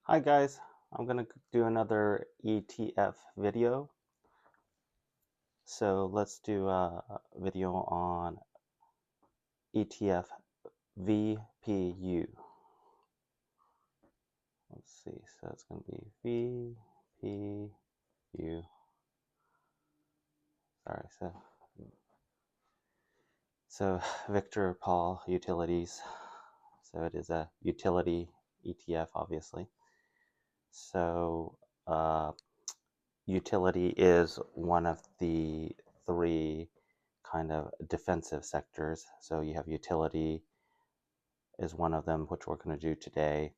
Hi guys, I'm going to do another ETF video. So let's do a video on ETF VPU. Let's see, so it's going to be VPU. Sorry, so Victor Paul Utilities. So it is a utility ETF, obviously. So utility is one of the three kind of defensive sectors. So you have utility is one of them, which we're going to do today.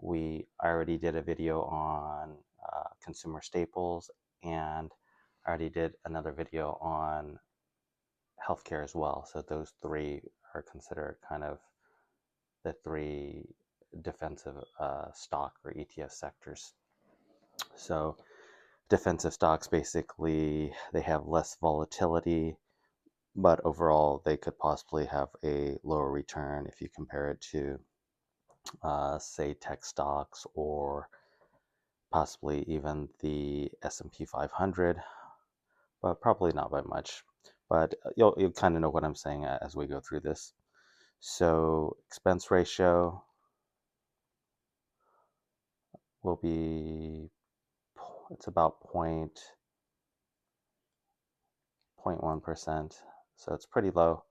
I already did a video on consumer staples, and I already did another video on healthcare as well. So those three are considered kind of the three defensive stock or ETF sectors. So defensive stocks, basically they have less volatility, but overall they could possibly have a lower return if you compare it to say tech stocks or possibly even the S&P 500, but probably not by much. But you'll kind of know what I'm saying as we go through this. So expense ratio will be, it's about 0.1%. So it's pretty low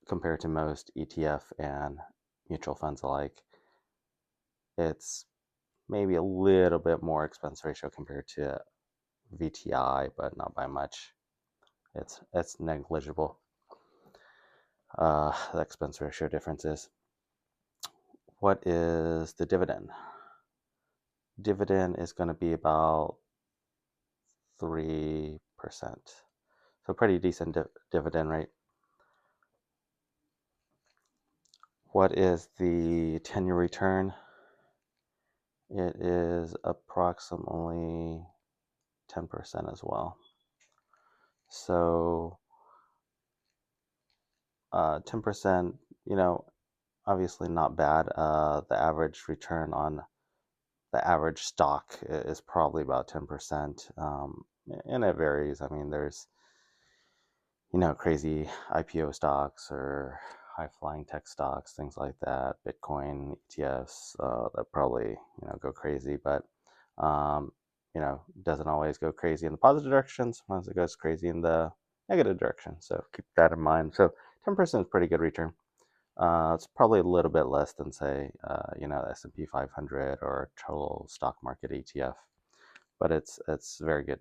compared to most ETF and mutual funds alike. It's maybe a little bit more expense ratio compared to VTI, but not by much. It's negligible. The expense ratio differences. What is the dividend? Dividend is going to be about 3%. So pretty decent dividend rate. What is the 10-year return? It is approximately 10% as well. So 10%, obviously not bad. The average return on the average stock is probably about 10%. And it varies. I mean, there's, crazy IPO stocks or high flying tech stocks, things like that, Bitcoin ETFs that probably, go crazy, but, doesn't always go crazy in the positive direction. Sometimes it goes crazy in the negative direction. So keep that in mind. So 10% is pretty good return. It's probably a little bit less than, say, the S&P 500 or total stock market ETF, but it's very good.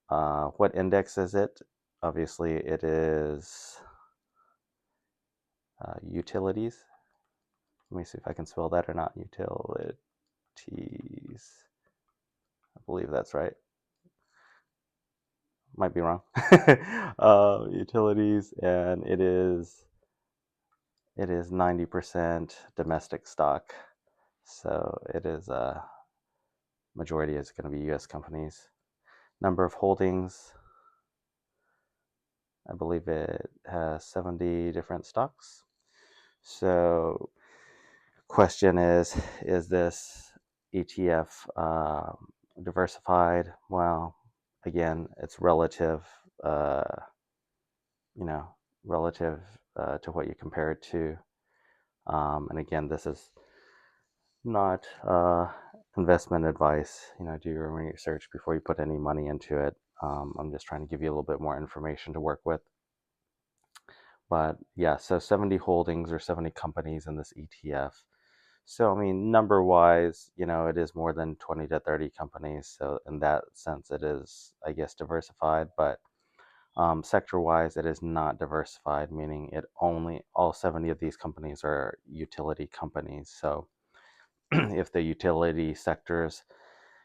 What index is it? Obviously, it is utilities. Let me see if I can spell that or not. Utilities. I believe that's right. Might be wrong. Utilities, and it is 90% domestic stock. So it is a majority is going to be U.S. companies. Number of holdings, I believe it has 70 different stocks. So question is this ETF diversified? Well, again, it's relative, relative to what you compare it to. And again, this is not investment advice. Do your research before you put any money into it. I'm just trying to give you a little bit more information to work with. But yeah, so 70 holdings or 70 companies in this ETF. So, I mean, number wise, it is more than 20 to 30 companies. So, in that sense, it is, I guess, diversified. But sector wise, it is not diversified, meaning all 70 of these companies are utility companies. So, if the utility sectors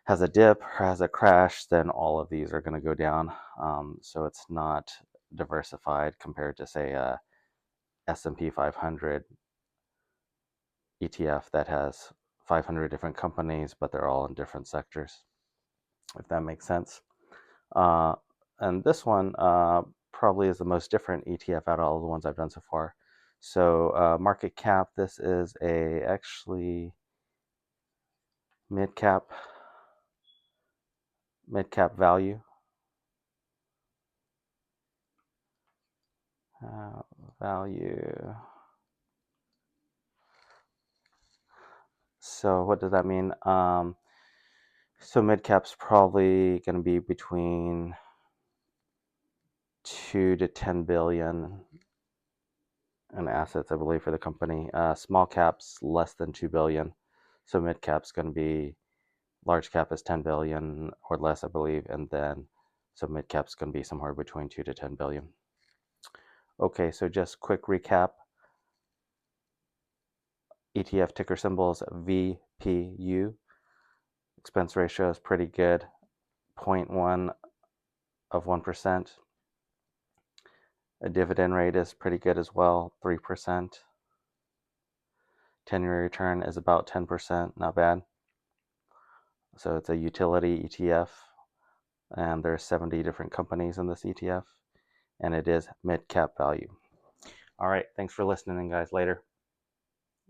has a dip or has a crash, then all of these are going to go down. So it's not diversified compared to, say, a S&P 500 ETF that has 500 different companies, but they're all in different sectors, if that makes sense. And this one probably is the most different ETF out of all the ones I've done so far. So market cap, this is actually mid cap value, value. So what does that mean? So mid cap's probably going to be between 2 to 10 billion in assets, I believe, for the company. Small cap's less than 2 billion. So mid cap's going to be, large cap is 10 billion or less, I believe, and then so mid cap's going to be somewhere between 2 to 10 billion. Okay, so just quick recap. ETF ticker symbols VPU. Expense ratio is pretty good, 0.1 of 1%. A dividend rate is pretty good as well, 3%. 10-year return is about 10%, not bad. So it's a utility ETF, and there's 70 different companies in this ETF, and it is mid-cap value. All right, thanks for listening, guys. Later.